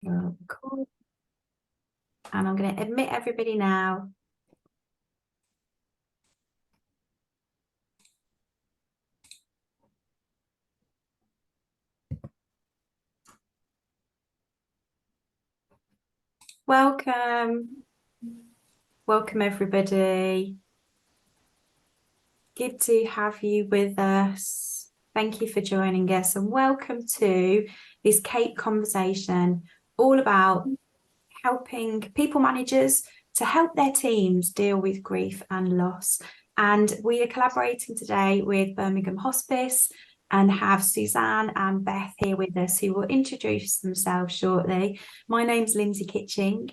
Cool. And I'm going to admit everybody now. Welcome. Welcome, everybody. Good to have you with us. Thank you for joining us, and welcome to this CAPE conversation, all about helping people managers to help their teams deal with grief and loss. And we are collaborating today with Birmingham Hospice and have Suzanne and Beth here with us, who will introduce themselves shortly. My name's Lindsay Kitching,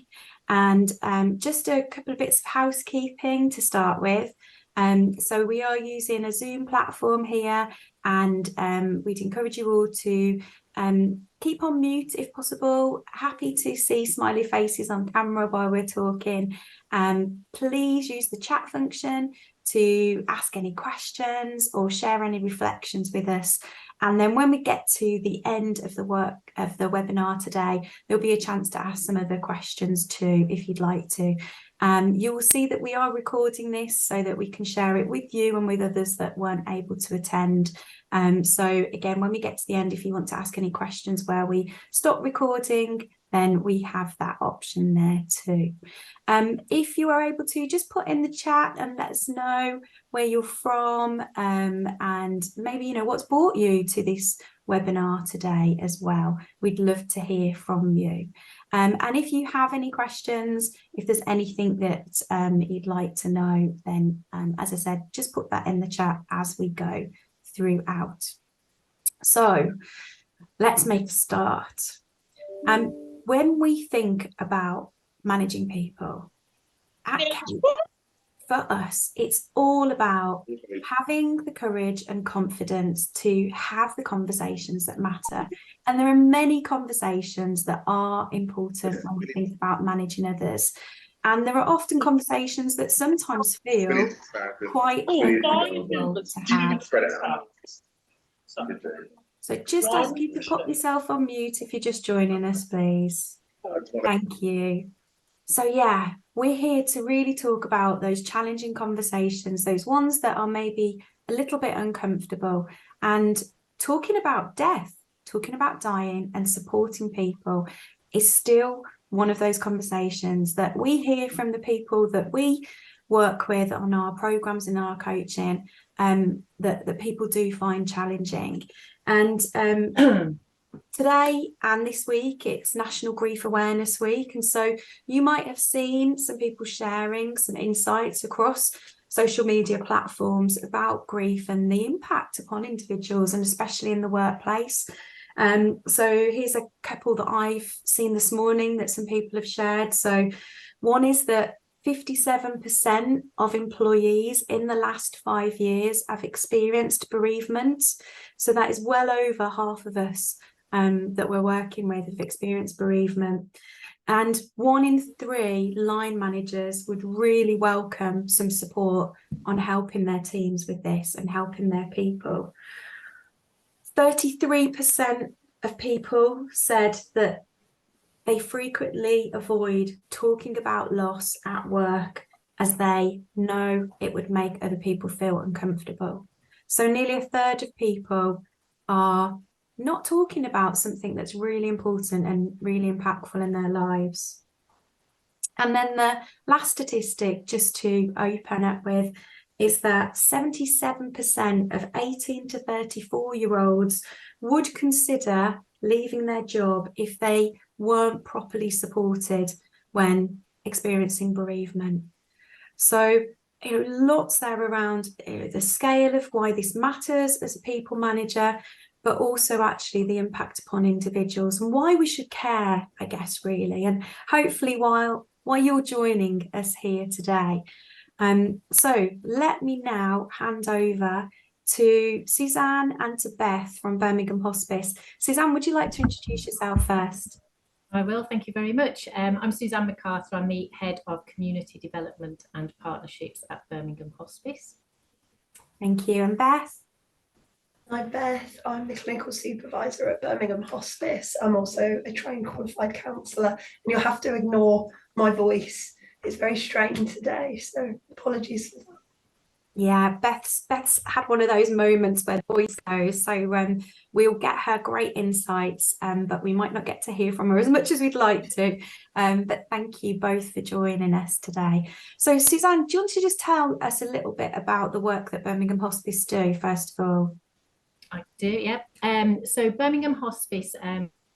and just a couple of bits of housekeeping to start with. So we are using a Zoom platform here, and we'd encourage you all to keep on mute if possible. Happy to see smiley faces on camera while we're talking. Please use the chat function to ask any questions or share any reflections with us. And then when we get to the end of the webinar today, there'll be a chance to ask some other questions too, if you'd like to. You will see that we are recording this so that we can share it with you and with others that weren't able to attend. So again, when we get to the end, if you want to ask any questions where we stop recording, then we have that option there too. If you are able to, just put in the chat and let us know where you're from, and maybe, you know, what's brought you to this webinar today as well. We'd love to hear from you. And if you have any questions, if there's anything that you'd like to know, then as I said, just put that in the chat as we go throughout. So let's make a start. When we think about managing people at CAPE, for us, it's all about having the courage and confidence to have the conversations that matter. And there are many conversations that are important when we think about managing others. And there are often conversations that sometimes feel quite uncomfortable to have. So just ask you to put yourself on mute if you're just joining us, please. Thank you. So yeah, we're here to really talk about those challenging conversations, those ones that are maybe a little bit uncomfortable, and talking about death, talking about dying and supporting people is still one of those conversations that we hear from the people that we work with on our programs and our coaching, that people do find challenging. And today and this week, it's National Grief Awareness Week. And so you might have seen some people sharing some insights across social media platforms about grief and the impact upon individuals, and especially in the workplace. So here's a couple that I've seen this morning that some people have shared. So one is that 57% of employees in the last 5 years have experienced bereavement. So that is well over half of us that we're working with have experienced bereavement. And 1 in 3 line managers would really welcome some support on helping their teams with this and helping their people. 33% of people said that they frequently avoid talking about loss at work as they know it would make other people feel uncomfortable. So nearly a third of people are not talking about something that's really important and really impactful in their lives. And then the last statistic, just to open up with, is that 77% of 18 to 34-year-olds would consider leaving their job if they weren't properly supported when experiencing bereavement. So, you know, lots there around the scale of why this matters as a people manager, but also actually the impact upon individuals and why we should care, I guess, really. And hopefully while you're joining us here today. So let me now hand over to Suzanne and to Beth from Birmingham Hospice. Suzanne, would you like to introduce yourself first? I will, thank you very much. I'm Suzanne MacArthur. I'm the Head of Community Development and Partnerships at Birmingham Hospice. Thank you. And Beth? I'm Beth. I'm the clinical supervisor at Birmingham Hospice. I'm also a trained qualified counsellor, and you'll have to ignore my voice. It's very strained today, so apologies for that. Yeah, Beth's had one of those moments where the voice goes. So we'll get her great insights, but we might not get to hear from her as much as we'd like to. But thank you both for joining us today. So Suzanne, do you want to just tell us a little bit about the work that Birmingham Hospice do, first of all? I do, yeah. So Birmingham Hospice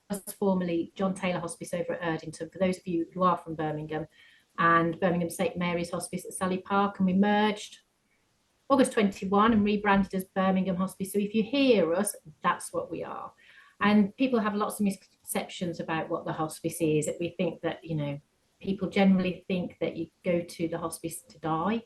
was formerly John Taylor Hospice over at Erdington, for those of you who are from Birmingham, and Birmingham St Mary's Hospice at Sally Park, and we merged August 21 and rebranded as Birmingham Hospice. So if you hear us, that's what we are. And people have lots of misconceptions about what the hospice is. We think that, people generally think that you go to the hospice to die.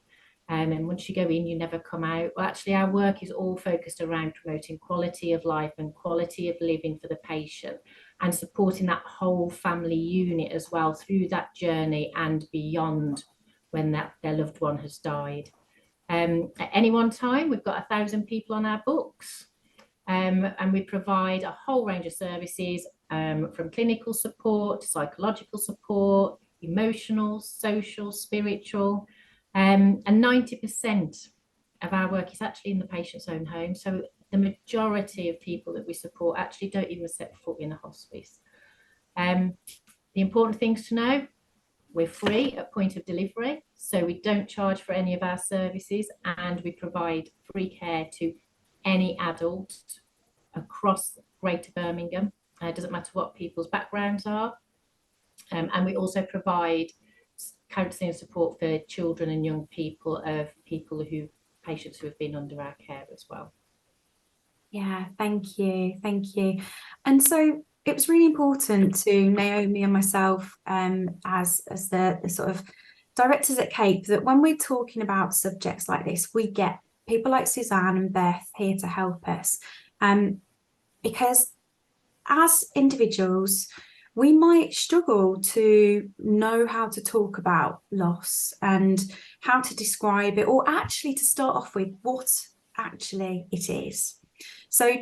And once you go in, you never come out. Well, actually, our work is all focused around promoting quality of life and quality of living for the patient, and supporting that whole family unit as well through that journey and beyond, when their loved one has died. At any one time, we've got 1,000 people on our books, and we provide a whole range of services, from clinical support, psychological support, emotional, social, spiritual, and 90% of our work is actually in the patient's own home. So the majority of people that we support actually don't even set foot in a hospice. The important things to know: we're free at point of delivery, so we don't charge for any of our services, and we provide free care to any adult across Greater Birmingham. It doesn't matter what people's backgrounds are. And we also provide counselling and support for children and young people, patients who have been under our care as well. Yeah, thank you. And so it was really important to Naomi and myself, as the sort of directors at CAPE, that when we're talking about subjects like this, we get people like Suzanne and Beth here to help us. Because as individuals, we might struggle to know how to talk about loss and how to describe it, or actually to start off with what actually it is. So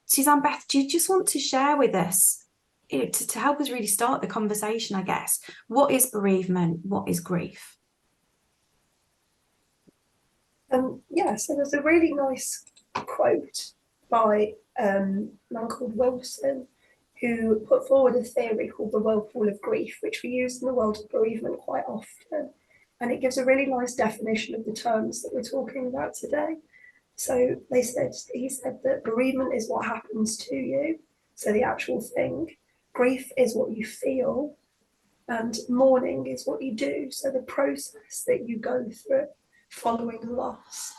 Suzanne, Beth, do you just want to share with us, to help us really start the conversation, I guess, what is bereavement? What is grief? Yeah, so there's a really nice quote by a man called Wilson, who put forward a theory called the whirlpool of grief, which we use in the world of bereavement quite often. And it gives a really nice definition of the terms that we're talking about today. So he said that bereavement is what happens to you, so the actual thing. Grief is what you feel, and mourning is what you do, so the process that you go through following a loss.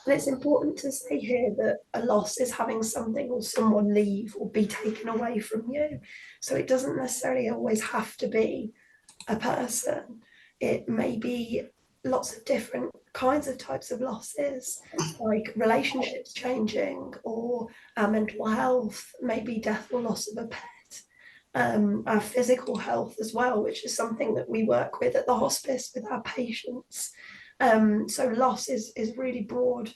And it's important to say here that a loss is having something or someone leave or be taken away from you. So it doesn't necessarily always have to be a person. It may be lots of different kinds of types of losses, like relationships changing, or our mental health, maybe death or loss of a pet, our physical health as well, which is something that we work with at the hospice with our patients. So loss is really broad.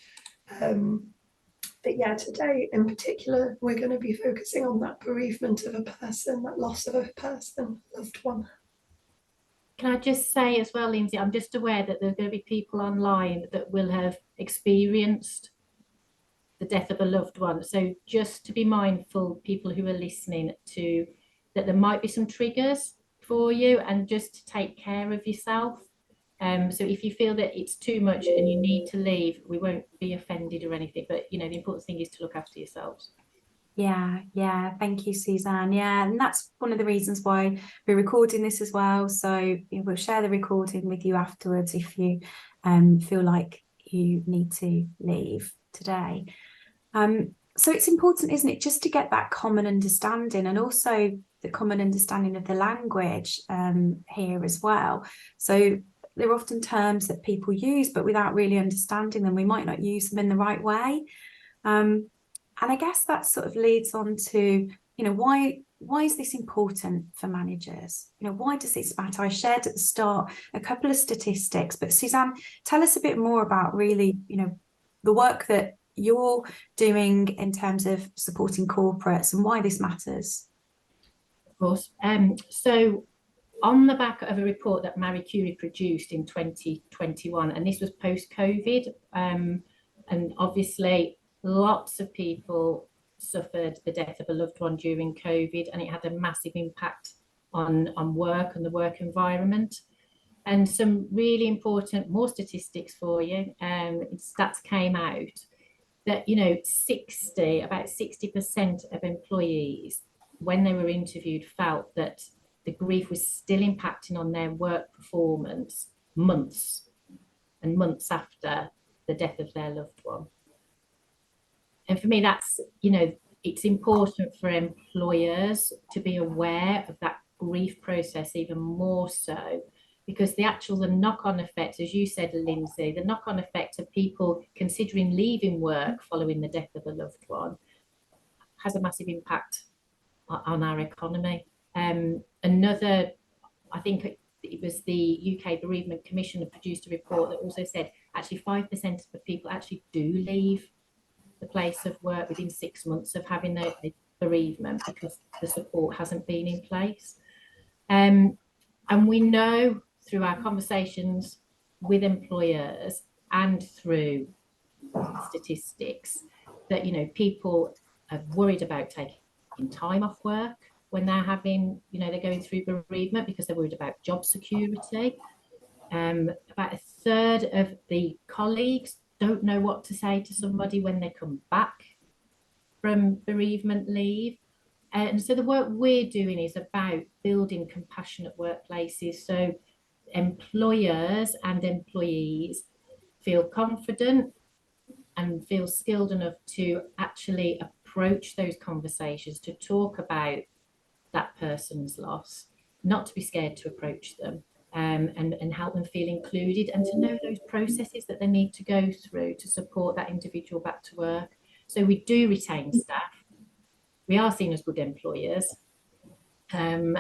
But yeah, today in particular, we're going to be focusing on that bereavement of a person, that loss of a person, loved one. Can I just say as well, Lindsay, I'm just aware that there are going to be people online that will have experienced the death of a loved one. So just to be mindful, people who are listening, that there might be some triggers for you, and just to take care of yourself. So if you feel that it's too much and you need to leave, we won't be offended or anything, but the important thing is to look after yourselves. Yeah, thank you, Suzanne. Yeah, and that's one of the reasons why we're recording this as well. So we'll share the recording with you afterwards if you feel like you need to leave today. So it's important, isn't it, just to get that common understanding, and also the common understanding of the language here as well. So there are often terms that people use, but without really understanding them, we might not use them in the right way. And I guess that sort of leads on to, why is this important for managers? Why does this matter? I shared at the start a couple of statistics, but Suzanne, tell us a bit more about really, the work that you're doing in terms of supporting corporates and why this matters. Of course. So on the back of a report that Marie Curie produced in 2021, and this was post-COVID, and obviously lots of people suffered the death of a loved one during COVID, and it had a massive impact on work and the work environment. And some really important, more statistics for you, stats came out that, you know, about 60% of employees, when they were interviewed, felt that the grief was still impacting on their work performance months and months after the death of their loved one. And for me, that's, you know, it's important for employers to be aware of that grief process even more so, because the knock-on effect, as you said, Lindsay, the knock-on effect of people considering leaving work following the death of a loved one has a massive impact on our economy. Another, I think it was the UK Bereavement Commission that produced a report that also said actually 5% of people actually do leave the place of work within 6 months of having a bereavement because the support hasn't been in place. And we know through our conversations with employers and through statistics that, you know, people are worried about taking time off work when they're having, you know, they're going through bereavement because they're worried about job security. About a third of the colleagues don't know what to say to somebody when they come back from bereavement leave. And so the work we're doing is about building compassionate workplaces so employers and employees feel confident and feel skilled enough to actually approach those conversations, to talk about that person's loss, not to be scared to approach them, and help them feel included and to know those processes that they need to go through to support that individual back to work. So we do retain staff. We are seen as good employers, and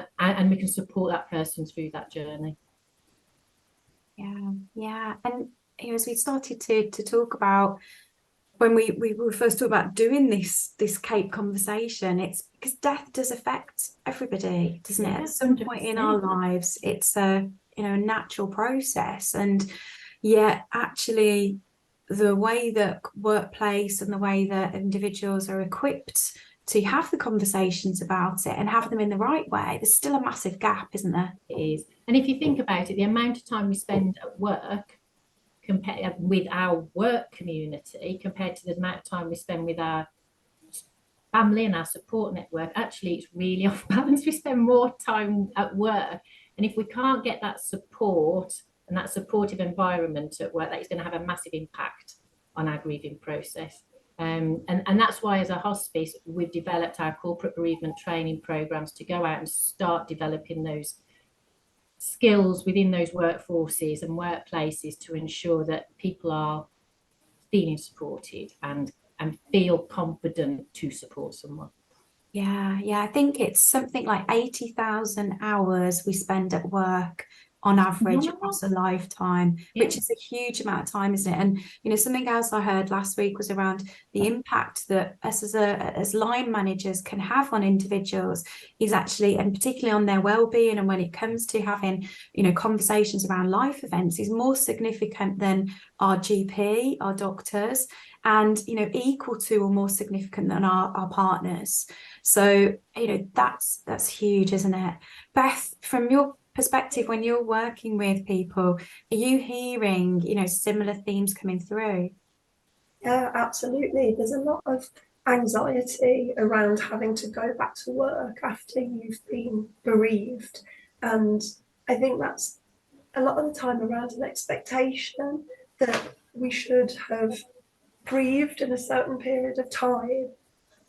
we can support that person through that journey. Yeah. And you know, as we started to talk about when we were first talking about doing this CAPE conversation, it's because death does affect everybody, doesn't it? At some 100%. Point in our lives, it's a, you know, a natural process, and yet actually the way that workplace and the way that individuals are equipped to have the conversations about it and have them in the right way, there's still a massive gap, isn't there? It is. And if you think about it, the amount of time we spend at work compared with our work community compared to the amount of time we spend with our family and our support network, actually it's really off balance. We spend more time at work, and if we can't get that support and that supportive environment at work, that is going to have a massive impact on our grieving process. And that's why as a hospice we've developed our corporate bereavement training programs to go out and start developing those skills within those workforces and workplaces to ensure that people are feeling supported and feel confident to support someone. Yeah, I think it's something like 80,000 hours we spend at work on average across a lifetime, which is a huge amount of time, isn't it? And you know, something else I heard last week was around the impact that us as line managers can have on individuals is actually, and particularly on their well-being, and when it comes to having, you know, conversations around life events, is more significant than our GP, our doctors, and you know, equal to or more significant than our partners. So you know, that's huge, isn't it? Beth, from your perspective, when you're working with people, are you hearing, you know, similar themes coming through? Yeah, absolutely. There's a lot of anxiety around having to go back to work after you've been bereaved, and I think that's a lot of the time around an expectation that we should have grieved in a certain period of time,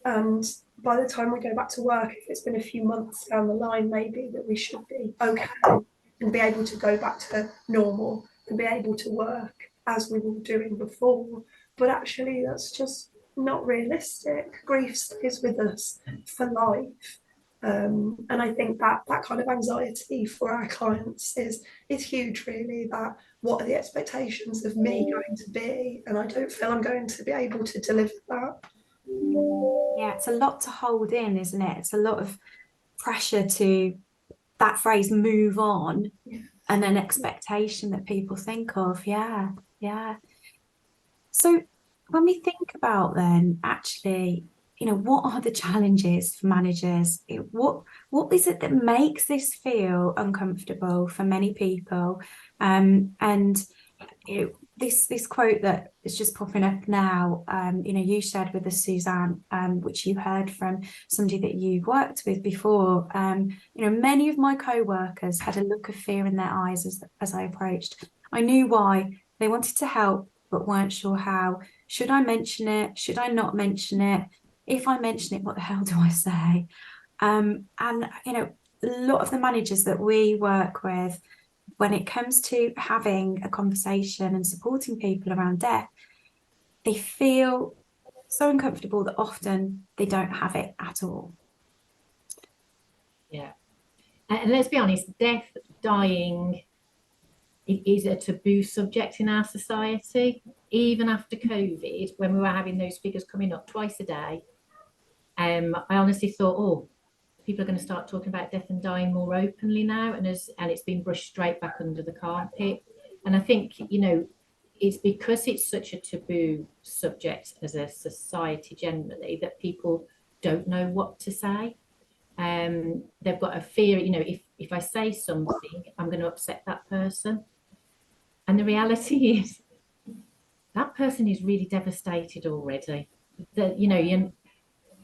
and by the time we go back to work, if it's been a few months down the line, maybe that we should be okay and be able to go back to normal and be able to work as we were doing before. But actually, that's just not realistic. Grief stays with us for life. And I think that that kind of anxiety for our clients is huge, really. That what are the expectations of me going to be, and I don't feel I'm going to be able to deliver that. Yeah, it's a lot to hold in, isn't it? It's a lot of pressure to that phrase move on, Yeah. and an expectation that people think of. Yeah, yeah. So when we think about then actually, what are the challenges for managers? What is it that makes this feel uncomfortable for many people? And this quote that is just popping up now, you shared with us, Suzanne, which you heard from somebody that you worked with before. Many of my co-workers had a look of fear in their eyes as I approached. I knew why. They wanted to help, but weren't sure how. Should I mention it? Should I not mention it? If I mention it, what the hell do I say? And a lot of the managers that we work with, when it comes to having a conversation and supporting people around death, they feel so uncomfortable that often they don't have it at all. Yeah. And let's be honest, death, dying, it is a taboo subject in our society. Even after COVID, when we were having those figures coming up twice a day, I honestly thought, oh, people are going to start talking about death and dying more openly now, and it's been brushed straight back under the carpet. And I think, it's because it's such a taboo subject as a society generally that people don't know what to say. They've got a fear, if I say something, I'm going to upset that person. And the reality is that person is really devastated already. That,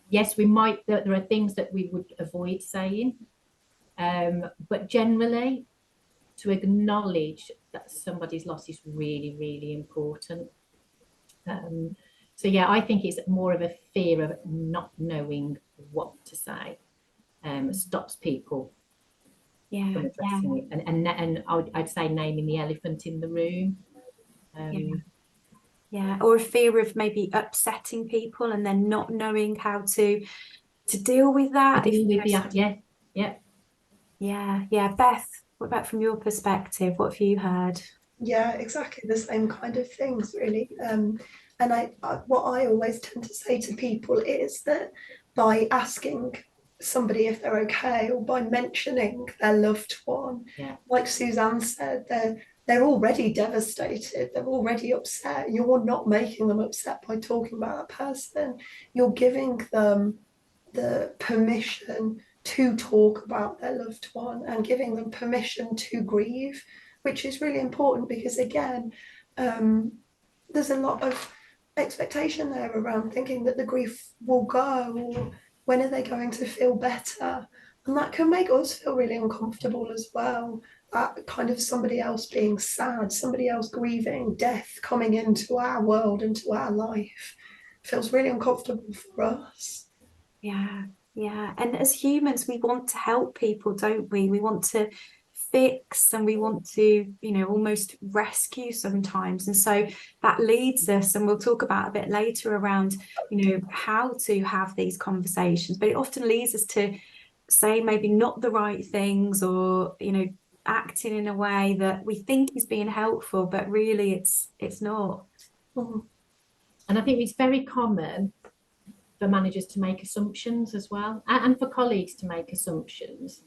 yes, there are things that we would avoid saying, but generally, to acknowledge that somebody's loss is really, really important. So yeah, I think it's more of a fear of not knowing what to say, stops people from addressing it, and I'd say naming the elephant in the room. Yeah, or a fear of maybe upsetting people and then not knowing how to deal with that. Yeah. Beth, what about from your perspective? What have you heard? Yeah, exactly the same kind of things, really. And what I always tend to say to people is that by asking somebody if they're okay, or by mentioning their loved one, like Suzanne said, they're already devastated, they're already upset. You're not making them upset by talking about that person. You're giving them the permission to talk about their loved one and giving them permission to grieve, which is really important because, again, there's a lot of expectation there around thinking that the grief will go, or when are they going to feel better? And that can make us feel really uncomfortable as well. That kind of somebody else being sad, somebody else grieving, death coming into our world, into our life, feels really uncomfortable for us. Yeah. And as humans, we want to help people, don't we? We want to fix and we want to, almost rescue sometimes. And so that leads us, and we'll talk about a bit later around, how to have these conversations, but it often leads us to say maybe not the right things, or, acting in a way that we think is being helpful, but really it's not. And I think it's very common for managers to make assumptions as well, and for colleagues to make assumptions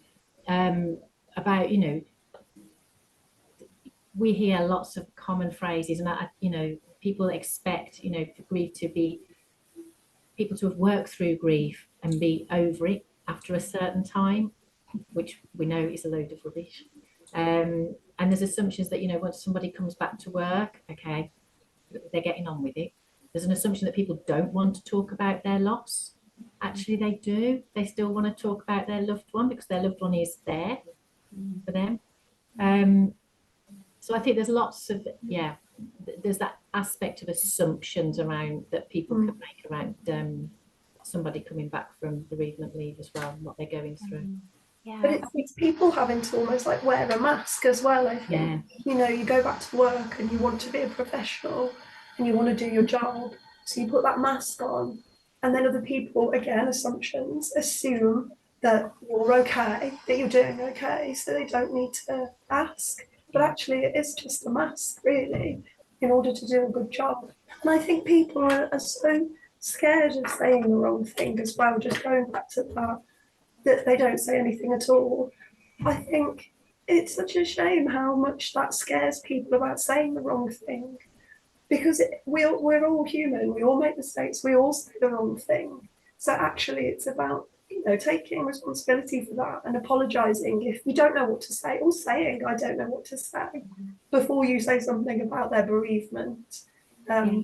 about, we hear lots of common phrases, and people expect, for grief to be, people to have worked through grief and be over it after a certain time, which we know is a load of rubbish. And there's assumptions that, once somebody comes back to work, okay, they're getting on with it. There's an assumption that people don't want to talk about their loss. Actually, they do. They still want to talk about their loved one because their loved one is there for them. So I think there's lots of, there's that aspect of assumptions around that people can make around somebody coming back from bereavement leave as well, and what they're going through. But it's people having to almost like wear a mask as well, I think. You go back to work and you want to be a professional and you want to do your job, so you put that mask on, and then other people, again, assumptions, assume that you're okay, that you're doing okay, so they don't need to ask. But actually, it is just a mask, really, in order to do a good job. And I think people are so scared of saying the wrong thing as well, just going back to that they don't say anything at all. I think it's such a shame how much that scares people about saying the wrong thing, because we're all human, we all make mistakes, we all say the wrong thing. So actually, it's about taking responsibility for that and apologizing if you don't know what to say, or saying I don't know what to say before you say something about their bereavement,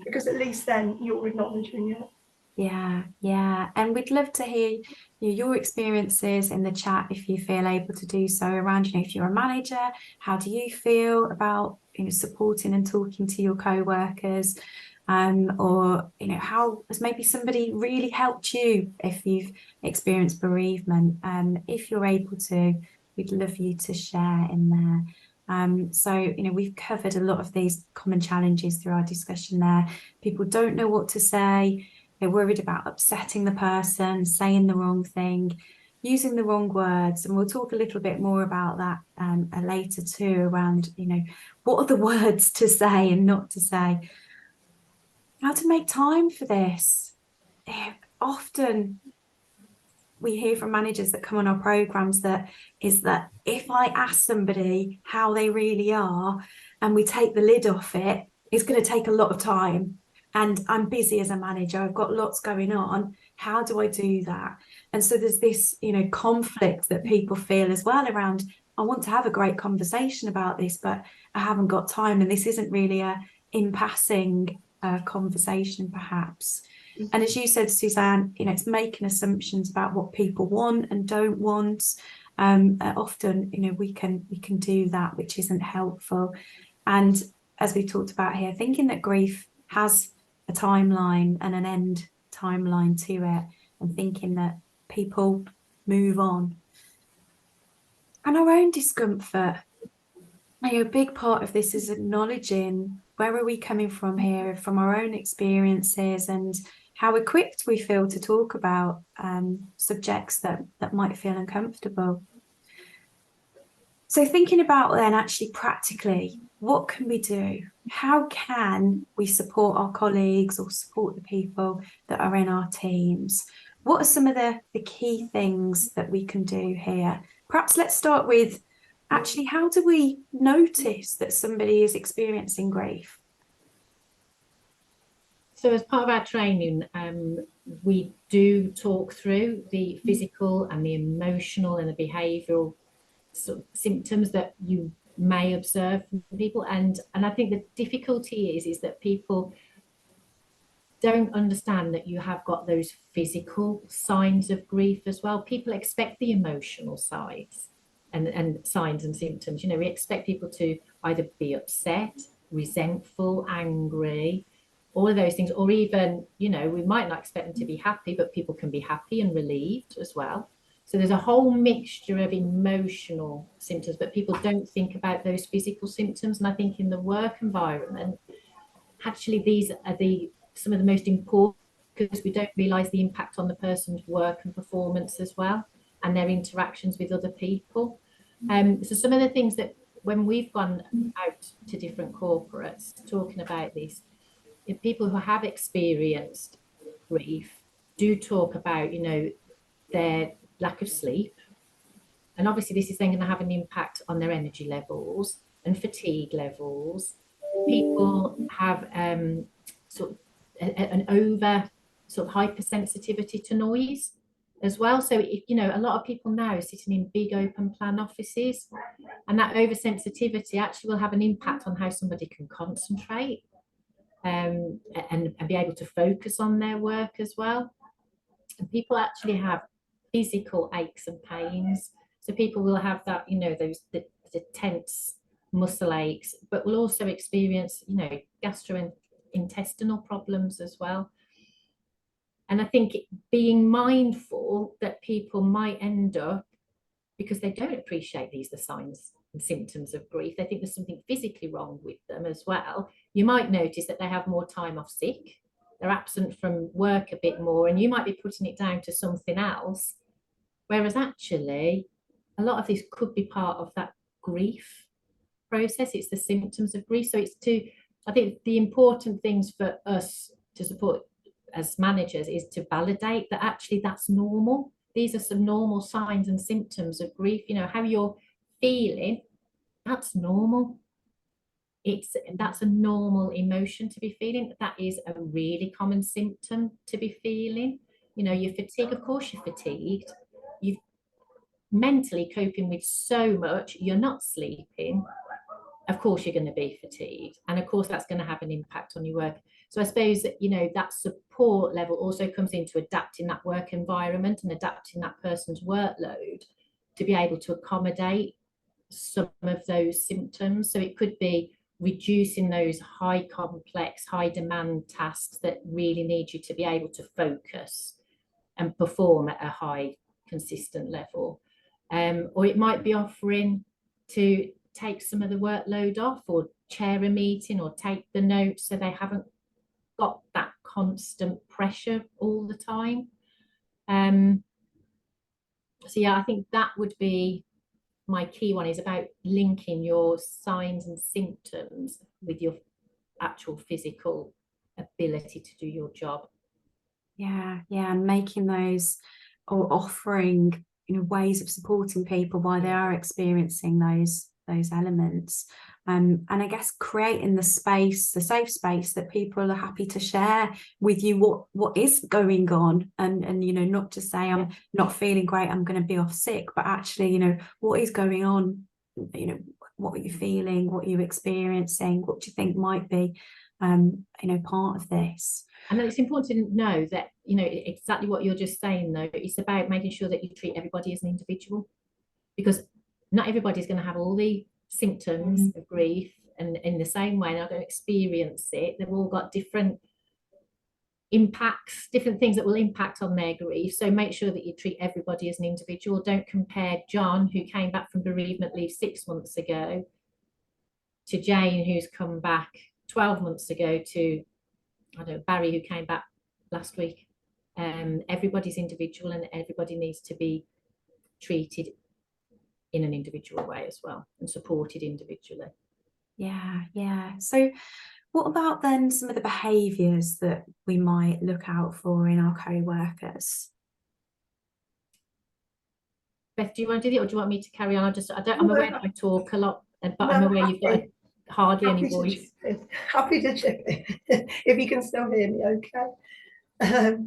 because at least then you're acknowledging it. Yeah. And we'd love to hear your experiences in the chat if you feel able to do so around, if you're a manager, how do you feel about, supporting and talking to your co-workers? Or, how has maybe somebody really helped you if you've experienced bereavement? If you're able to, we'd love you to share in there. So, we've covered a lot of these common challenges through our discussion there. People don't know what to say. They're worried about upsetting the person, saying the wrong thing, using the wrong words. And we'll talk a little bit more about that later too, around, what are the words to say and not to say. How to make time for this. Often we hear from managers that come on our programs that if I ask somebody how they really are and we take the lid off it, it's going to take a lot of time. And I'm busy as a manager, I've got lots going on. How do I do that? And so there's this, conflict that people feel as well around, I want to have a great conversation about this, but I haven't got time. And this isn't really a in passing conversation, perhaps. And as you said, Suzanne, it's making assumptions about what people want and don't want. Often, we can do that, which isn't helpful. And as we talked about here, thinking that grief has a timeline and an end timeline to it, and thinking that people move on. And our own discomfort. A big part of this is acknowledging where are we coming from here, from our own experiences, and how equipped we feel to talk about subjects that might feel uncomfortable. So thinking about then actually practically, what can we do? How can we support our colleagues or support the people that are in our teams? What are some of the key things that we can do here? Perhaps let's start with actually, how do we notice that somebody is experiencing grief? So as part of our training, we do talk through the physical and the emotional and the behavioural sort of symptoms that you may observe from people. And I think the difficulty is that people don't understand that you have got those physical signs of grief as well. People expect the emotional sides and signs and symptoms. We expect people to either be upset, resentful, angry, all of those things, or even, we might not expect them to be happy, but people can be happy and relieved as well. So there's a whole mixture of emotional symptoms, but people don't think about those physical symptoms. And I think in the work environment, actually, these are some of the most important, because we don't realise the impact on the person's work and performance as well, and their interactions with other people. So some of the things that when we've gone out to different corporates talking about this, if people who have experienced grief do talk about, their lack of sleep. And obviously this is then going to have an impact on their energy levels and fatigue levels. People have sort of an over sort of hypersensitivity to noise as well. So if, a lot of people now are sitting in big open plan offices, and that oversensitivity actually will have an impact on how somebody can concentrate and be able to focus on their work as well. And people actually have physical aches and pains. So people will have that, those the tense muscle aches, but will also experience, gastrointestinal problems as well. And I think being mindful that people might end up, because they don't appreciate these the signs and symptoms of grief, they think there's something physically wrong with them as well. You might notice that they have more time off sick, they're absent from work a bit more, and you might be putting it down to something else, Whereas actually, a lot of this could be part of that grief process. It's the symptoms of grief. So I think the important things for us to support as managers is to validate that actually that's normal. These are some normal signs and symptoms of grief. You know, how you're feeling, that's normal. That's a normal emotion to be feeling. That is a really common symptom to be feeling. You know, you're fatigued, of course you're fatigued. You've mentally coping with so much, you're not sleeping. Of course you're going to be fatigued. And of course that's going to have an impact on your work. So I suppose that, you know, that support level also comes into adapting that work environment and adapting that person's workload to be able to accommodate some of those symptoms. So it could be reducing those high complex, high demand tasks that really need you to be able to focus and perform at a high consistent level. Or it might be offering to take some of the workload off, or chair a meeting, or take the notes so they haven't got that constant pressure all the time. So yeah, I think that would be my key one, is about linking your signs and symptoms with your actual physical ability to do your job. Yeah, and making those, or offering, you know, ways of supporting people while they are experiencing those elements, and I guess creating the space, the safe space, that people are happy to share with you what is going on, and you know, not to say I'm not feeling great, I'm going to be off sick, but actually, you know, what is going on, you know, what are you feeling, what are you experiencing, what do you think might be you know, part of this. And then it's important to know that, you know, exactly what you're just saying, though, it's about making sure that you treat everybody as an individual, because not everybody's going to have all the symptoms of grief and in the same way, they're going to experience it. They've all got different impacts, different things that will impact on their grief. So make sure that you treat everybody as an individual. Don't compare John, who came back from bereavement leave 6 months ago, to Jane, who's come back 12 months ago, to, I don't know, Barry, who came back last week. Everybody's individual, and everybody needs to be treated in an individual way as well, and supported individually. Yeah. So what about then some of the behaviours that we might look out for in our co-workers? Beth, do you want to do it, or do you want me to carry on? I'm aware that I talk a lot, but I'm aware you've got hardly any voice. Happy to chip in if you can still hear me okay.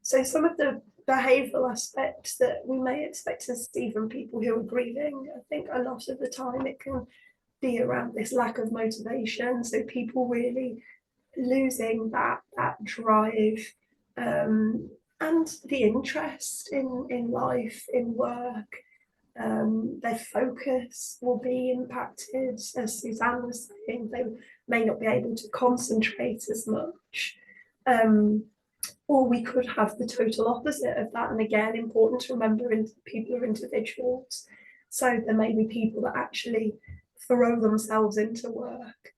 So some of the behavioural aspects that we may expect to see from people who are grieving, I think a lot of the time it can be around this lack of motivation. So people really losing that drive, and the interest in life, in work. Their focus will be impacted, as Suzanne was saying. They may not be able to concentrate as much. Or we could have the total opposite of that. And again, important to remember, people are individuals. So there may be people that actually throw themselves into work,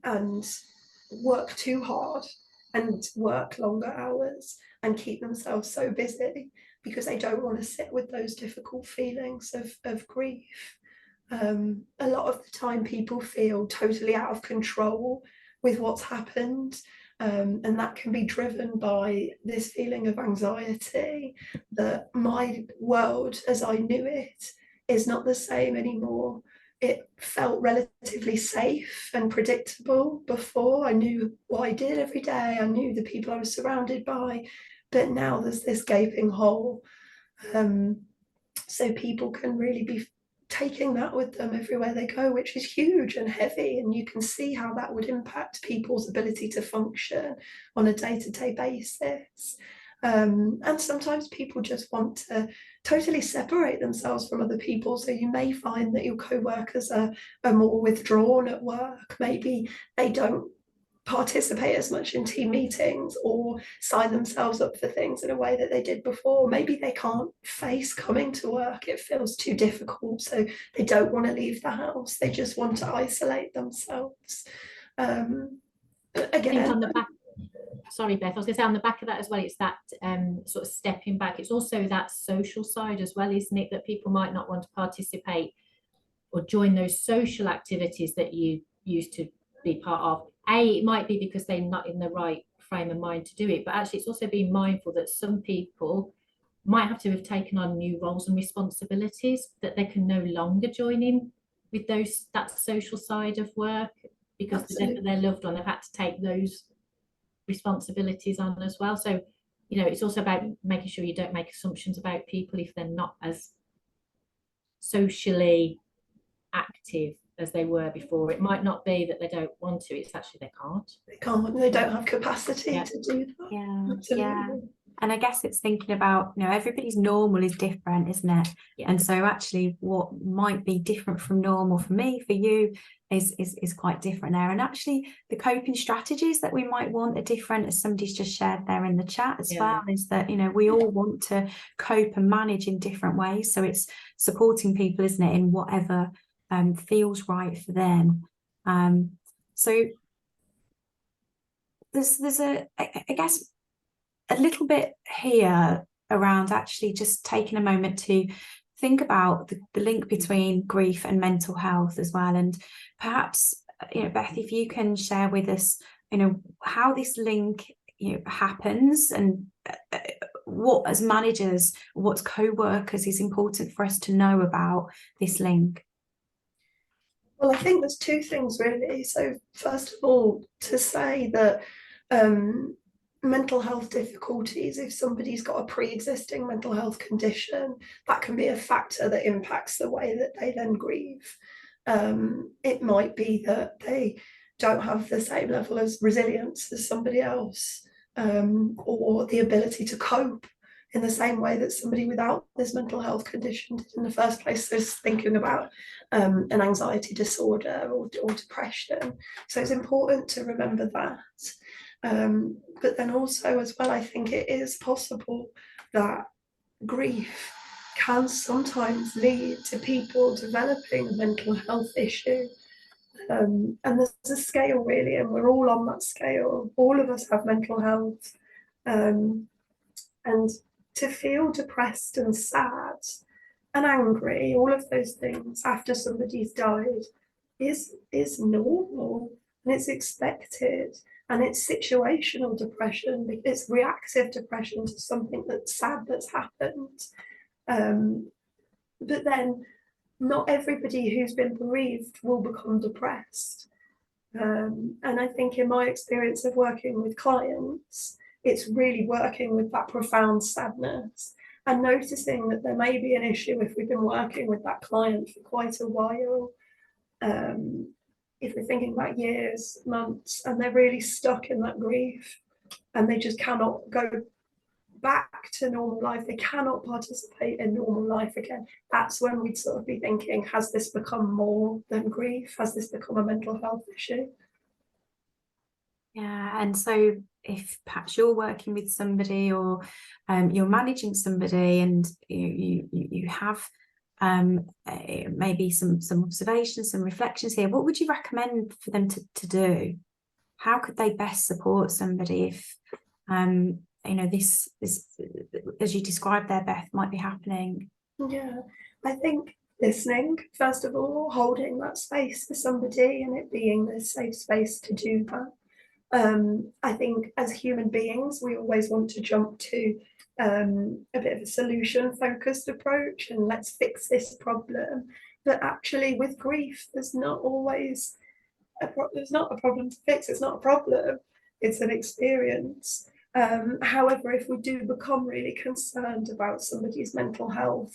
and work too hard and work longer hours and keep themselves so busy because they don't want to sit with those difficult feelings of grief. A lot of the time people feel totally out of control with what's happened. And that can be driven by this feeling of anxiety that my world as I knew it is not the same anymore. It felt relatively safe and predictable before. I knew what I did every day. I knew the people I was surrounded by, but now there's this gaping hole. So people can really be taking that with them everywhere they go, which is huge and heavy, and you can see how that would impact people's ability to function on a day-to-day basis. And sometimes people just want to totally separate themselves from other people. So you may find that your co-workers are more withdrawn at work. Maybe they don't participate as much in team meetings or sign themselves up for things in a way that they did before. Maybe they can't face coming to work. It feels too difficult. So they don't want to leave the house. They just want to isolate themselves. Again, sorry, Beth, I was going to say on the back of that as well, it's that sort of stepping back. It's also that social side as well, isn't it? That people might not want to participate or join those social activities that you used to be part of. It might be because they're not in the right frame of mind to do it, but actually it's also being mindful that some people might have to have taken on new roles and responsibilities that they can no longer join in with that social side of work because the death of their loved one, they've had to take those responsibilities on as well. So, it's also about making sure you don't make assumptions about people if they're not as socially active as they were before. It might not be that they don't want to, it's actually they can't. They don't have capacity Yeah. to do that. Yeah, Absolutely. yeah. And I guess it's thinking about, everybody's normal is different, isn't it? Yeah. And so actually what might be different from normal for me, for you, is quite different there. And actually the coping strategies that we might want are different, as somebody's just shared there in the chat as well, is that, we all want to cope and manage in different ways. So it's supporting people, isn't it, in whatever feels right for them. So there's I guess a little bit here around actually just taking a moment to think about the link between grief and mental health as well. And perhaps, Beth, if you can share with us, how this link, happens, and what as managers, what's co-workers is important for us to know about this link. Well, I think there's two things really. So first of all, to say that mental health difficulties, if somebody's got a pre-existing mental health condition, that can be a factor that impacts the way that they then grieve. It might be that they don't have the same level of resilience as somebody else, or the ability to cope in the same way that somebody without this mental health condition did in the first place. So thinking about an anxiety disorder or depression. So it's important to remember that. But then also as well, I think it is possible that grief can sometimes lead to people developing a mental health issue. And there's a scale really, and we're all on that scale. All of us have mental health. And to feel depressed and sad and angry, all of those things after somebody's died is normal, and it's expected. And it's situational depression, it's reactive depression to something that's sad that's happened. But then not everybody who's been bereaved will become depressed. And I think in my experience of working with clients, it's really working with that profound sadness and noticing that there may be an issue if we've been working with that client for quite a while. If we're thinking about years, months, and they're really stuck in that grief and they just cannot go back to normal life, they cannot participate in normal life again, that's when we'd sort of be thinking, has this become more than grief? Has this become a mental health issue? Yeah, and so if perhaps you're working with somebody or you're managing somebody and you have maybe some observations, some reflections here, what would you recommend for them to do? How could they best support somebody if this as you described there, Beth, might be happening? Yeah, I think listening, first of all, holding that space for somebody and it being this safe space to do that. I think as human beings, we always want to jump to a bit of a solution focused approach and let's fix this problem. But actually with grief, there's not always there's not a problem to fix. It's not a problem. It's an experience. However, if we do become really concerned about somebody's mental health,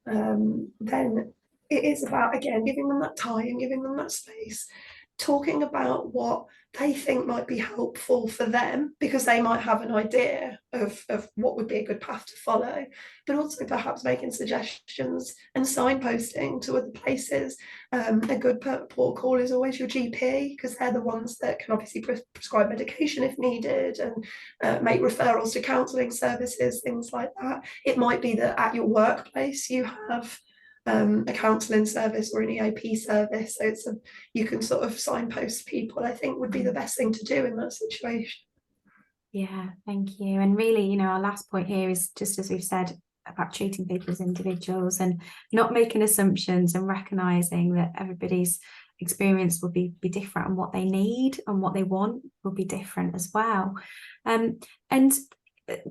then it is about, again, giving them that time, giving them that space, talking about what they think might be helpful for them, because they might have an idea of what would be a good path to follow, but also perhaps making suggestions and signposting to other places. A good port call is always your GP, because they're the ones that can obviously prescribe medication if needed and make referrals to counselling services, things like that. It might be that at your workplace you have a counselling service or an EAP service, so you can sort of signpost people, I think would be the best thing to do in that situation. Yeah, thank you. And really, you know, our last point here is just as we've said about treating people as individuals and not making assumptions, and recognizing that everybody's experience will be different, and what they need and what they want will be different as well. And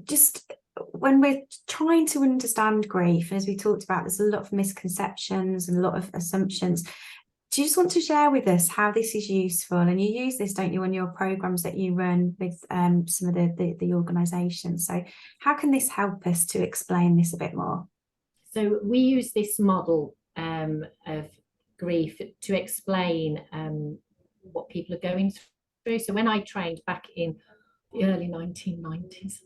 just when we're trying to understand grief, as we talked about, there's a lot of misconceptions and a lot of assumptions. Do you just want to share with us how this is useful? And you use this, don't you, on your programs that you run with some of the organisations. So how can this help us to explain this a bit more? So we use this model of grief to explain what people are going through. So when I trained back in the early 1990s,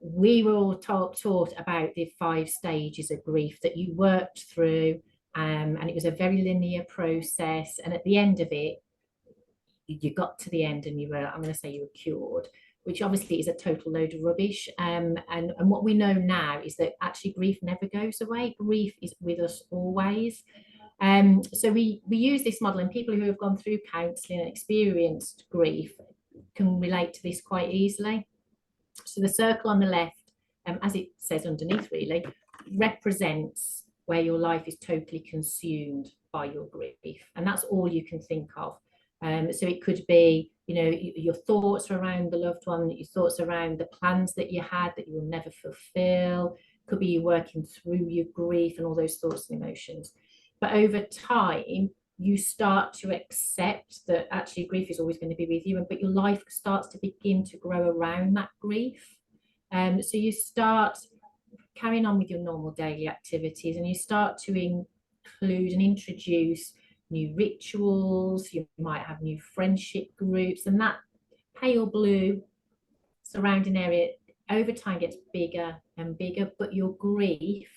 we were all taught about the 5 stages of grief that you worked through, and it was a very linear process. And at the end of it, you got to the end and you were, I'm going to say, you were cured, which obviously is a total load of rubbish. And what we know now is that actually grief never goes away. Grief is with us always. So we use this model, and people who have gone through counselling and experienced grief can relate to this quite easily. So the circle on the left, as it says underneath really, represents where your life is totally consumed by your grief, and that's all you can think of. So it could be, you know, your thoughts around the loved one, your thoughts around the plans that you had that you will never fulfill. Could be you working through your grief and all those thoughts and emotions. But over time, you start to accept that actually grief is always going to be with you, but your life starts to begin to grow around that grief. So you start carrying on with your normal daily activities, and you start to include and introduce new rituals. You might have new friendship groups, and that pale blue surrounding area over time gets bigger and bigger, but your grief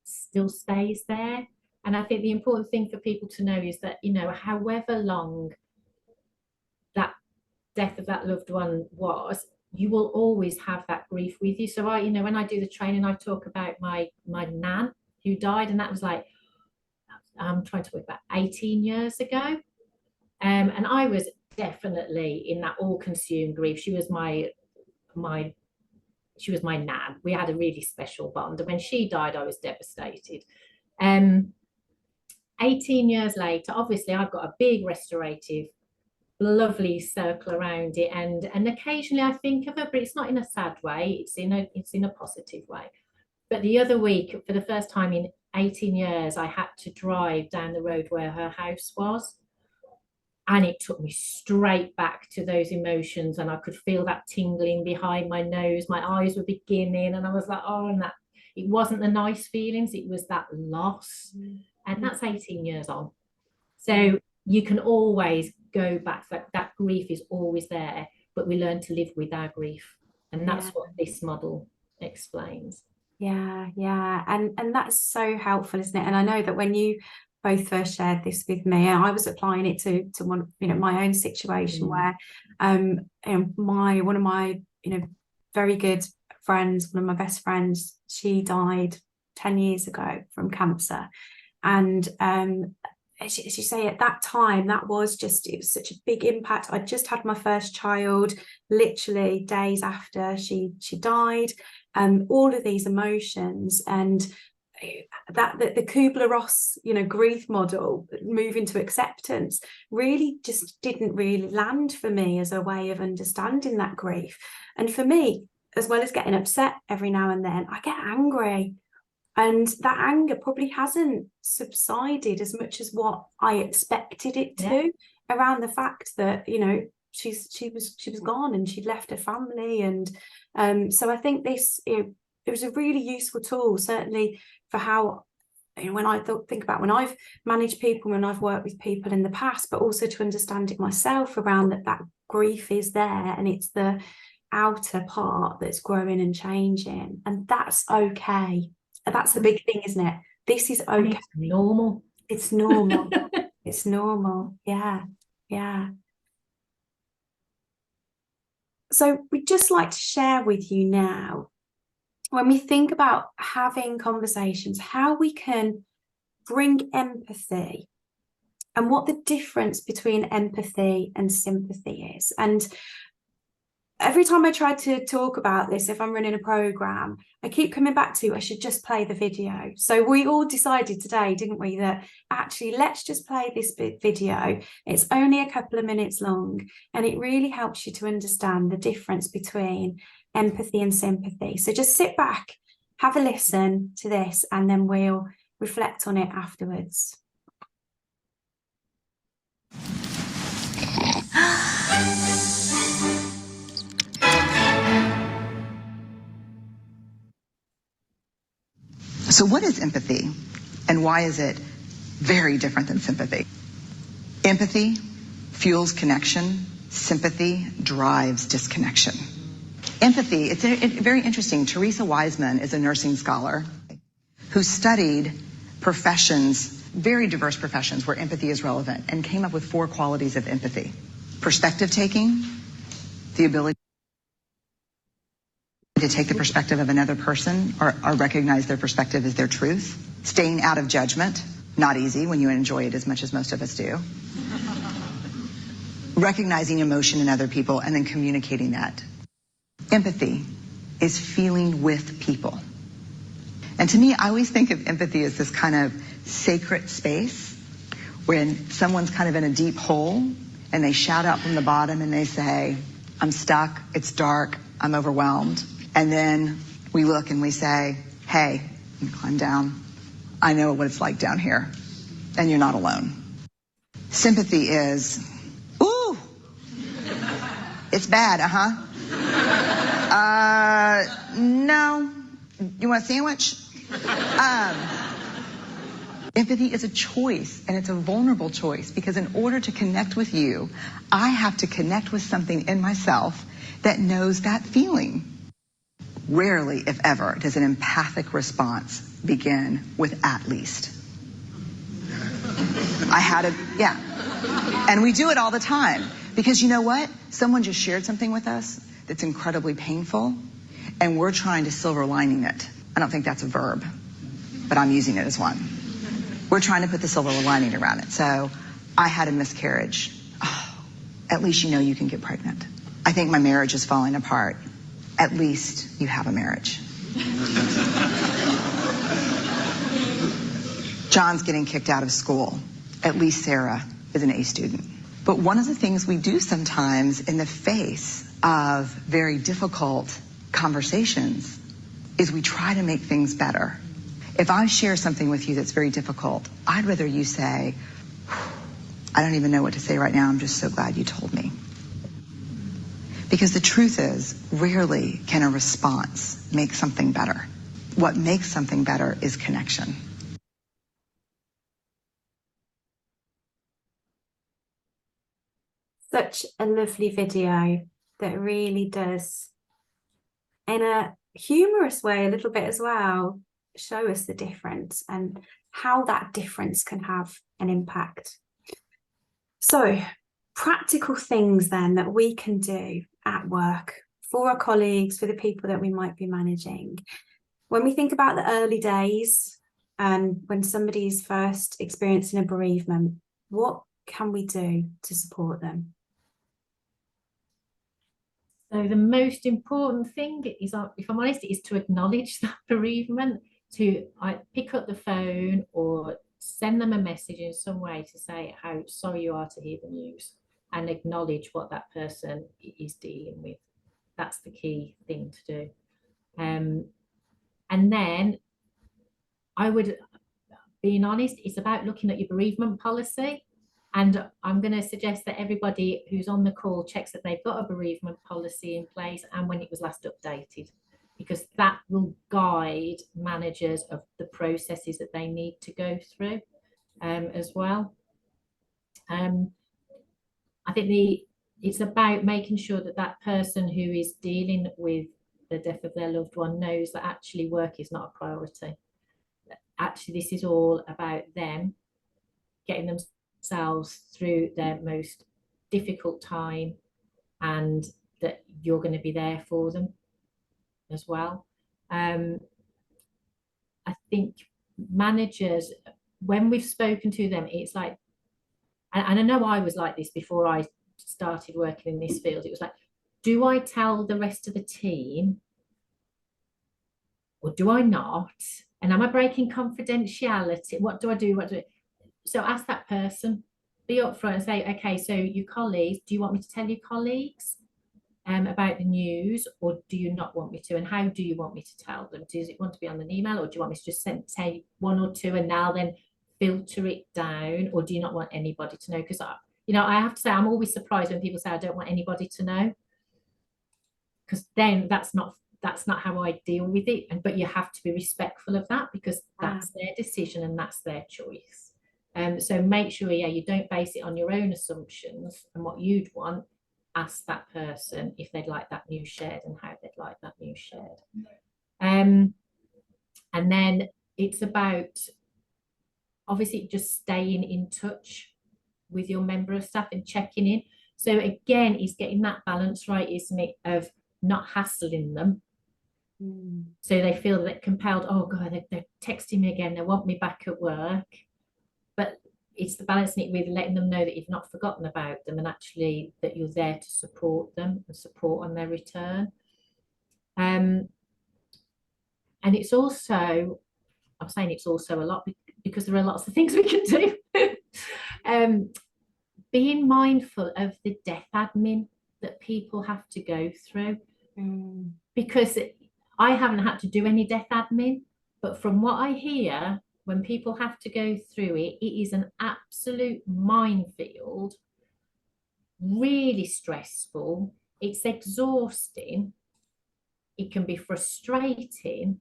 still stays there. And I think the important thing for people to know is that, you know, however long that death of that loved one was, you will always have that grief with you. So you know, when I do the training, I talk about my nan who died, and that was like, I'm trying to work about 18 years ago. And I was definitely in that all-consumed grief. She was my nan. We had a really special bond. And when she died, I was devastated. 18 years later, obviously, I've got a big restorative, lovely circle around it, and occasionally I think of her, but it's not in a sad way. It's in a positive way. But the other week, for the first time in 18 years, I had to drive down the road where her house was, and it took me straight back to those emotions, and I could feel that tingling behind my nose. My eyes were beginning, and I was like, oh, and that it wasn't the nice feelings, it was that loss. And that's 18 years on. So you can always go back. That grief is always there, but we learn to live with our grief. And that's what this model explains. Yeah, and that's so helpful, isn't it? And I know that when you both first shared this with me, and I was applying it to one, you know, my own situation where one of my, you know, very good friends, one of my best friends, she died 10 years ago from cancer. And as you say, at that time, it was such a big impact. I just had my first child literally days after she died. All of these emotions, and that the Kubler-Ross, you know, grief model, moving to acceptance, really just didn't really land for me as a way of understanding that grief. And for me, as well as getting upset every now and then, I get angry. And that anger probably hasn't subsided as much as what I expected it to, around the fact that, you know, she was gone and she'd left her family. And so I think this, it was a really useful tool, certainly for how, you know, when I think about when I've managed people, when I've worked with people in the past, but also to understand it myself around that grief is there, and it's the outer part that's growing and changing, and that's okay. That's the big thing, isn't it? This is okay. It's normal. It's normal. It's normal. Yeah. So we'd just like to share with you now, when we think about having conversations, how we can bring empathy, and what the difference between empathy and sympathy is. And every time I try to talk about this, if I'm running a program, I keep coming back to I should just play the video. So we all decided today, didn't we, that actually let's just play this video. It's only a couple of minutes long, and it really helps you to understand the difference between empathy and sympathy. So just sit back, have a listen to this, and then we'll reflect on it afterwards. So what is empathy, and why is it very different than sympathy? Empathy fuels connection. Sympathy drives disconnection. Empathy, it's very interesting. Teresa Wiseman is a nursing scholar who studied professions, very diverse professions where empathy is relevant, and came up with 4 qualities of empathy. Perspective taking, the ability to take the perspective of another person or recognize their perspective as their truth. Staying out of judgment, not easy when you enjoy it as much as most of us do. Recognizing emotion in other people and then communicating that. Empathy is feeling with people. And to me, I always think of empathy as this kind of sacred space when someone's kind of in a deep hole and they shout out from the bottom and they say, I'm stuck, it's dark, I'm overwhelmed. And then we look and we say, hey, you climb down. I know what it's like down here, and you're not alone. Sympathy is, ooh, it's bad, no, you want a sandwich? Empathy is a choice, and it's a vulnerable choice, because in order to connect with you, I have to connect with something in myself that knows that feeling. Rarely, if ever, does an empathic response begin with at least. Yeah. And we do it all the time. Because you know what? Someone just shared something with us that's incredibly painful, and we're trying to silver lining it. I don't think that's a verb, but I'm using it as one. We're trying to put the silver lining around it. So, I had a miscarriage. Oh, at least you know you can get pregnant. I think my marriage is falling apart. At least you have a marriage. John's getting kicked out of school. At least Sarah is an A student. But one of the things we do sometimes in the face of very difficult conversations is we try to make things better. If I share something with you that's very difficult, I'd rather you say, I don't even know what to say right now, I'm just so glad you told me. Because the truth is, rarely can a response make something better. What makes something better is connection. Such a lovely video that really does, in a humorous way a little bit as well, show us the difference and how that difference can have an impact. So, practical things then that we can do at work for our colleagues, for the people that we might be managing. When we think about the early days and when somebody's first experiencing a bereavement, what can we do to support them? So the most important thing is, if I'm honest, is to acknowledge that bereavement, to pick up the phone or send them a message in some way to say how sorry you are to hear the news, and acknowledge what that person is dealing with. That's the key thing to do. And then I would, being honest, it's about looking at your bereavement policy. And I'm going to suggest that everybody who's on the call checks that they've got a bereavement policy in place and when it was last updated, because that will guide managers of the processes that they need to go through as well. I think it's about making sure that that person who is dealing with the death of their loved one knows that actually work is not a priority. Actually, this is all about them getting themselves through their most difficult time, and that you're going to be there for them as well. I think managers, when we've spoken to them, it's like, and I know I was like this before I started working in this field, it was like, do I tell the rest of the team or do I not? And am I breaking confidentiality? What do I do? So ask that person, be upfront and say, okay, so your colleagues, do you want me to tell your colleagues about the news, or do you not want me to? And how do you want me to tell them? Does it want to be on an email, or do you want me to just say one or two and now then filter it down, or do you not want anybody to know? Because I have to say, I'm always surprised when people say I don't want anybody to know, because then that's not how I deal with it. But you have to be respectful of that, because that's their decision and that's their choice. So make sure, you don't base it on your own assumptions and what you'd want. Ask that person if they'd like that news shared and how they'd like that news shared. And then it's about obviously just staying in touch with your member of staff and checking in. So again, it's getting that balance right, isn't it, of not hassling them. So they feel that compelled, oh God, they're texting me again, they want me back at work. But it's the balancing it with letting them know that you've not forgotten about them, and actually that you're there to support them and support on their return. And it's also, I'm saying it's also a lot because there are lots of things we can do. Being mindful of the death admin that people have to go through, because I haven't had to do any death admin, but from what I hear, when people have to go through it, it is an absolute minefield, really stressful, it's exhausting, it can be frustrating,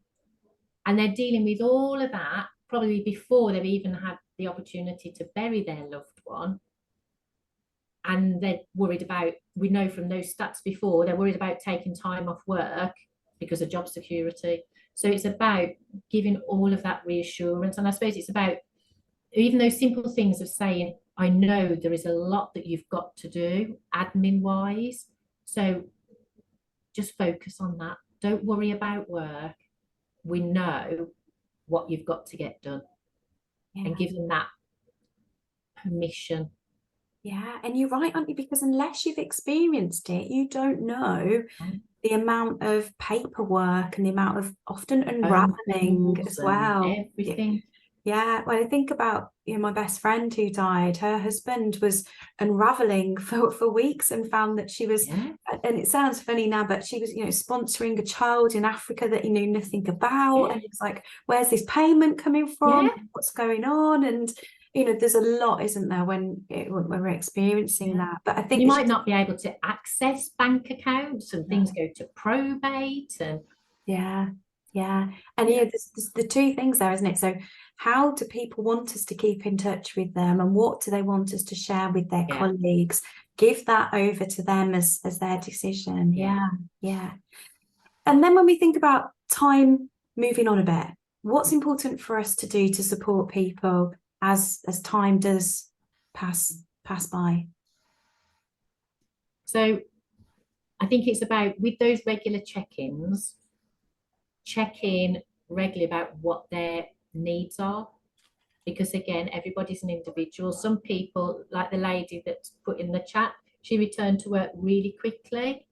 and they're dealing with all of that probably before they've even had the opportunity to bury their loved one. And they're worried about, we know from those stats before, they're worried about taking time off work because of job security. So it's about giving all of that reassurance. And I suppose it's about even those simple things of saying, I know there is a lot that you've got to do admin wise. So just focus on that. Don't worry about work. We know what you've got to get done. And give them that permission. Yeah, and you're right, aren't you? Because unless you've experienced it, you don't know the amount of paperwork and the amount of often unraveling as well. Everything. Yeah, when I think about my best friend who died, her husband was unraveling for weeks and found that she was, and it sounds funny now, but she was, sponsoring a child in Africa that he knew nothing about. And it's like, where's this payment coming from? What's going on? And there's a lot, isn't there, when we're experiencing that. But I think you might not be able to access bank accounts, and things go to probate, and and there's the two things there, isn't it? So how do people want us to keep in touch with them, and what do they want us to share with their colleagues? Give that over to them as their decision. And then when we think about time moving on a bit, what's important for us to do to support people as time does pass by? So I think it's about, with those regular check-ins, check in regularly about what their needs are, because again, everybody's an individual. Some people, like the lady that's put in the chat, she returned to work really quickly,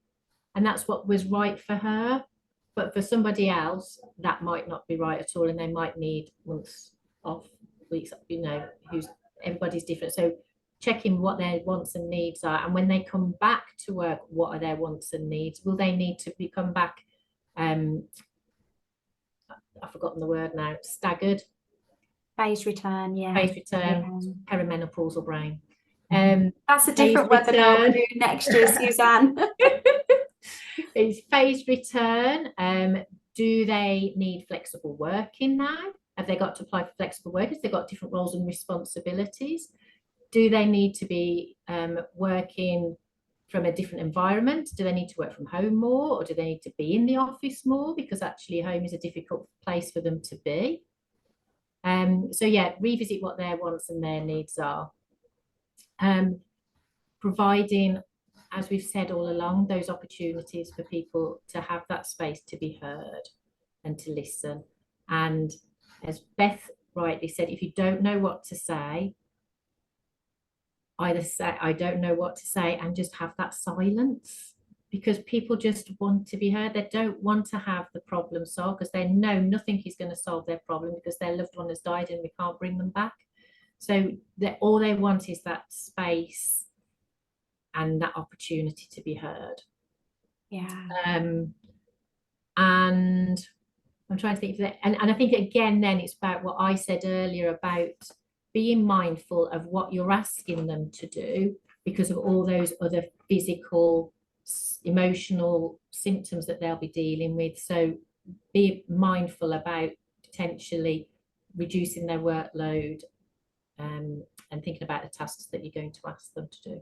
and that's what was right for her. But for somebody else, that might not be right at all, and they might need months off, weeks, everybody's different. So checking what their wants and needs are, and when they come back to work, what are their wants and needs? Will they need to come back I've forgotten the word now, staggered? Phase return, Phase return, perimenopausal brain. That's a different webinar we'll do next year, Suzanne. It's phase return. Do they need flexible working now? Have they got to apply for flexible work? Have they got different roles and responsibilities? Do they need to be working from a different environment? Do they need to work from home more, or do they need to be in the office more, because actually home is a difficult place for them to be? So revisit what their wants and their needs are. Providing, as we've said all along, those opportunities for people to have that space to be heard and to listen. And as Beth rightly said, if you don't know what to say, either say, I don't know what to say, and just have that silence. because people just want to be heard. They don't want to have the problem solved because they know nothing is going to solve their problem because their loved one has died and we can't bring them back. So all they want is that space and that opportunity to be heard. Yeah. And I'm trying to think of that. And I think again, then it's about what I said earlier about being mindful of what you're asking them to do because of all those other physical, emotional symptoms that they'll be dealing with. So be mindful about potentially reducing their workload and thinking about the tasks that you're going to ask them to do.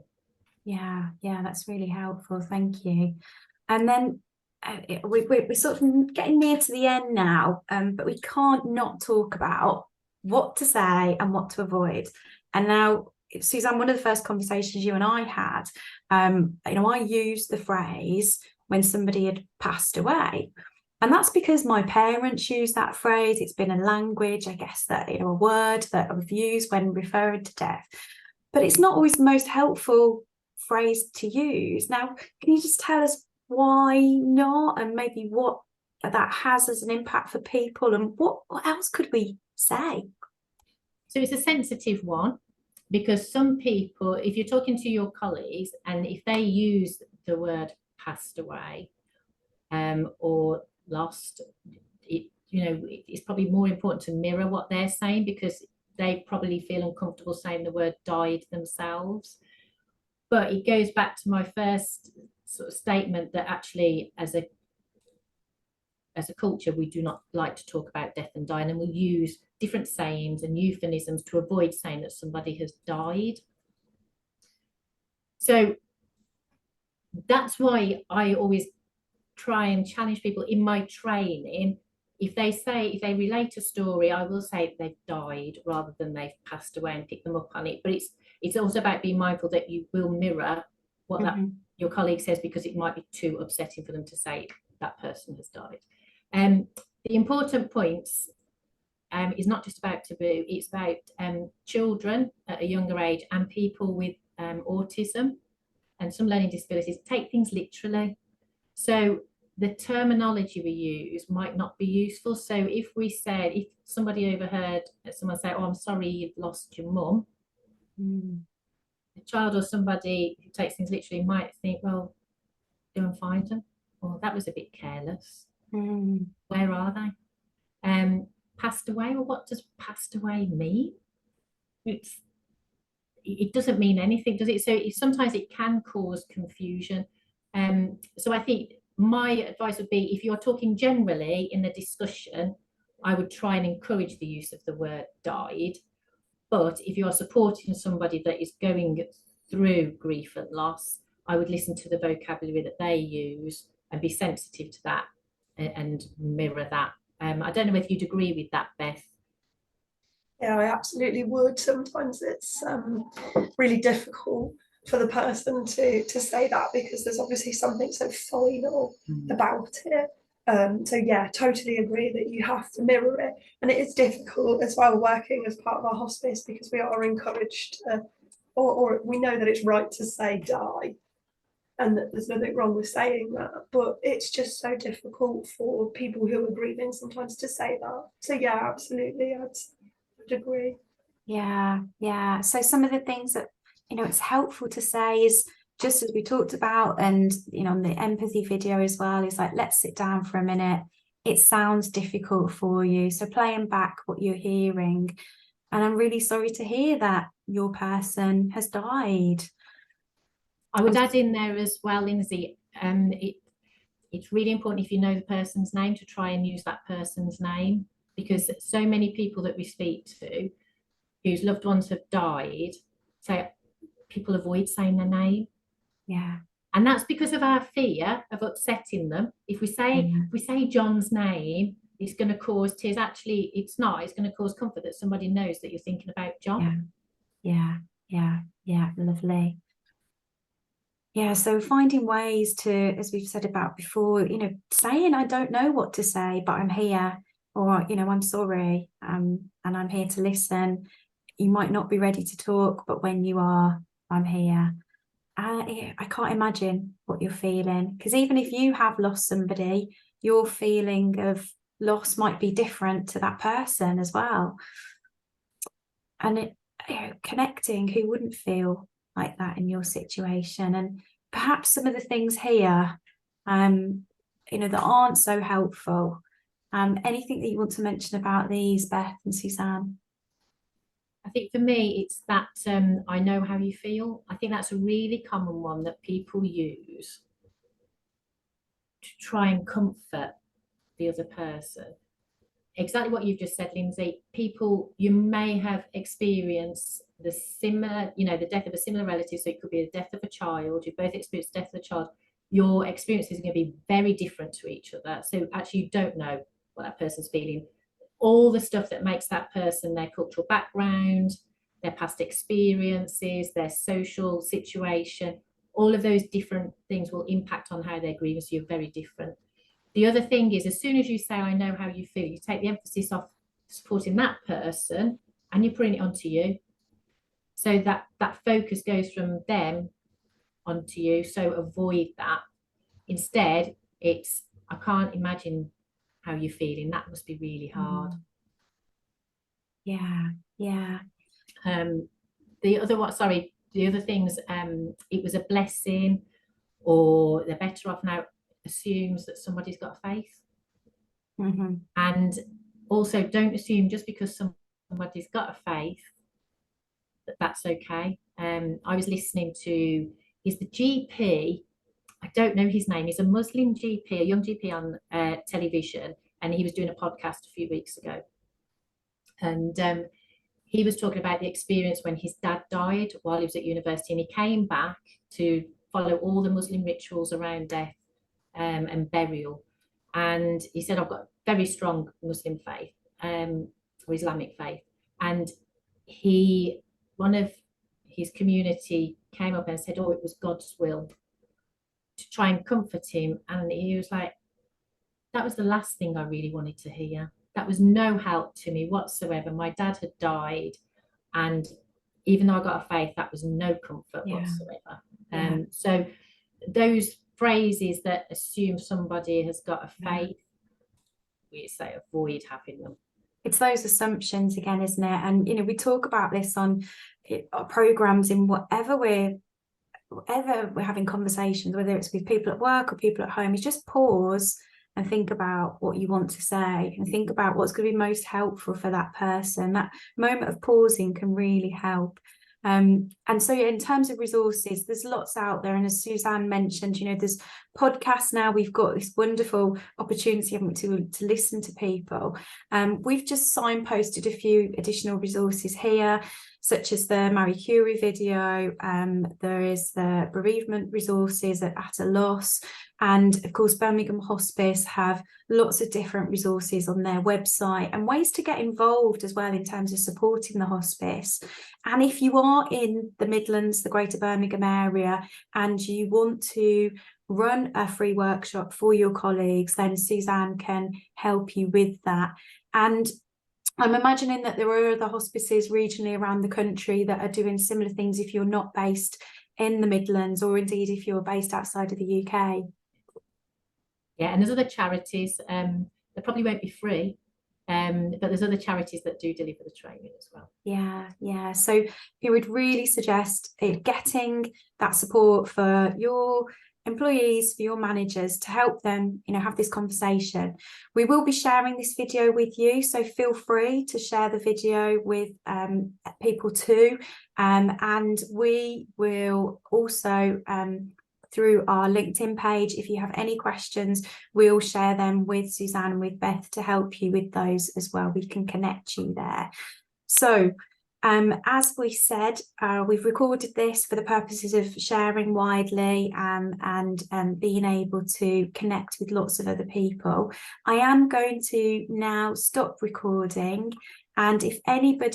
Yeah, that's really helpful. Thank you. And then we're sort of getting near to the end now, but we can't not talk about what to say and what to avoid. And now, Suzanne, one of the first conversations you and I had, I used the phrase when somebody had passed away. And that's because my parents use that phrase. It's been a language, I guess, that, a word that I've used when referring to death. But it's not always the most helpful phrase to use. Now, can you just tell us why not, and maybe what that has as an impact for people, and what else could we say? So it's a sensitive one because some people, if you're talking to your colleagues and if they use the word passed away or lost, it's probably more important to mirror what they're saying because they probably feel uncomfortable saying the word died themselves. But it goes back to my first sort of statement that actually as a culture, we do not like to talk about death and dying, and we use different sayings and euphemisms to avoid saying that somebody has died. So that's why I always try and challenge people in my training. If they relate a story, I will say they've died rather than they've passed away and pick them up on it. But it's also about being mindful that you will mirror what your colleague says because it might be too upsetting for them to say that person has died. The important points is not just about taboo, it's about children at a younger age and people with autism and some learning disabilities take things literally. So the terminology we use might not be useful. So if somebody overheard someone say, "Oh, I'm sorry you've lost your mum," a child or somebody who takes things literally might think, "Well, go and find them." Or that was a bit careless. Where are they? Passed away. Well, what does passed away mean? It doesn't mean anything, does it? So sometimes it can cause confusion. So I think my advice would be, if you're talking generally in the discussion, I would try and encourage the use of the word died. But if you're supporting somebody that is going through grief and loss, I would listen to the vocabulary that they use and be sensitive to that and mirror that. I don't know if you'd agree with that, Beth. Yeah, I absolutely would. Sometimes it's really difficult for the person to say that because there's obviously something so final about it. So yeah, totally agree that you have to mirror it. And it is difficult as well working as part of our hospice because we are encouraged to, or we know that it's right to say die and that there's nothing wrong with saying that, but it's just so difficult for people who are grieving sometimes to say that. So yeah, absolutely, I'd agree. Yeah. So some of the things that it's helpful to say is, just as we talked about, and on the empathy video as well, is like, let's sit down for a minute. It sounds difficult for you, so playing back what you're hearing. And I'm really sorry to hear that your person has died. I would add in there as well, Lindsay, it's really important, if you know the person's name, to try and use that person's name, because so many people that we speak to whose loved ones have died, so people avoid saying their name. Yeah. And that's because of our fear of upsetting them. If we say John's name, it's going to cause tears. Actually, it's not. It's going to cause comfort that somebody knows that you're thinking about John. Yeah. Lovely. Yeah, so finding ways to, as we've said about before, saying, I don't know what to say, but I'm here, or, I'm sorry, and I'm here to listen. You might not be ready to talk, but when you are, I'm here. I can't imagine what you're feeling, because even if you have lost somebody, your feeling of loss might be different to that person as well. And connecting, who wouldn't feel like that in your situation? And perhaps some of the things here, that aren't so helpful. Anything that you want to mention about these, Beth and Suzanne? I think for me, it's that I know how you feel. I think that's a really common one that people use to try and comfort the other person. Exactly what you've just said, Lindsay. People, you may have experienced the similar, the death of a similar relative. So it could be the death of a child. You've both experienced the death of a child. Your experiences are going to be very different to each other. So actually, you don't know what that person's feeling. All the stuff that makes that person, their cultural background, their past experiences, their social situation, all of those different things will impact on how they're grieving. So you're very different. The other thing is, as soon as you say, I know how you feel, you take the emphasis off supporting that person and you're putting it onto you. So that focus goes from them onto you. So avoid that. Instead, it's, I can't imagine how you're feeling. That must be really hard. Yeah. The other things, it was a blessing, or they're better off now, assumes that somebody's got a faith. Mm-hmm. And also, don't assume just because somebody's got a faith that that's okay. I was listening to, he's the GP, I don't know his name, he's a Muslim GP, a young GP on television, and he was doing a podcast a few weeks ago. And he was talking about the experience when his dad died while he was at university, and he came back to follow all the Muslim rituals around death and burial. And he said, I've got a very strong Muslim faith, or Islamic faith. And one of his community came up and said, oh, it was God's will, to try and comfort him. And he was like, that was the last thing I really wanted to hear. That was no help to me whatsoever. My dad had died, and even though I got a faith, that was no comfort whatsoever. So those phrases that assume somebody has got a faith, we say avoid having them. It's those assumptions again, isn't it? And we talk about this on our programs in whatever we're having conversations, whether it's with people at work or people at home, is just pause and think about what you want to say and think about what's going to be most helpful for that person. That moment of pausing can really help. And so in terms of resources, there's lots out there. And as Suzanne mentioned, there's podcasts now. We've got this wonderful opportunity, haven't we, to listen to people. We've just signposted a few additional resources here, such as the Marie Curie video. There is the bereavement resources at a loss. And of course, Birmingham Hospice have lots of different resources on their website and ways to get involved as well in terms of supporting the hospice. And if you are in the Midlands, the Greater Birmingham area, and you want to run a free workshop for your colleagues, then Suzanne can help you with that. And I'm imagining that there are other hospices regionally around the country that are doing similar things if you're not based in the Midlands, or indeed if you're based outside of the UK. Yeah, and there's other charities, they probably won't be free, but there's other charities that do deliver the training as well. Yeah. So we would really suggest getting that support for your employees, for your managers, to help them, have this conversation. We will be sharing this video with you, so feel free to share the video with people too. And we will also, through our LinkedIn page, if you have any questions, we'll share them with Suzanne and with Beth to help you with those as well. We can connect you there. So as we said, we've recorded this for the purposes of sharing widely and being able to connect with lots of other people. I am going to now stop recording, and if anybody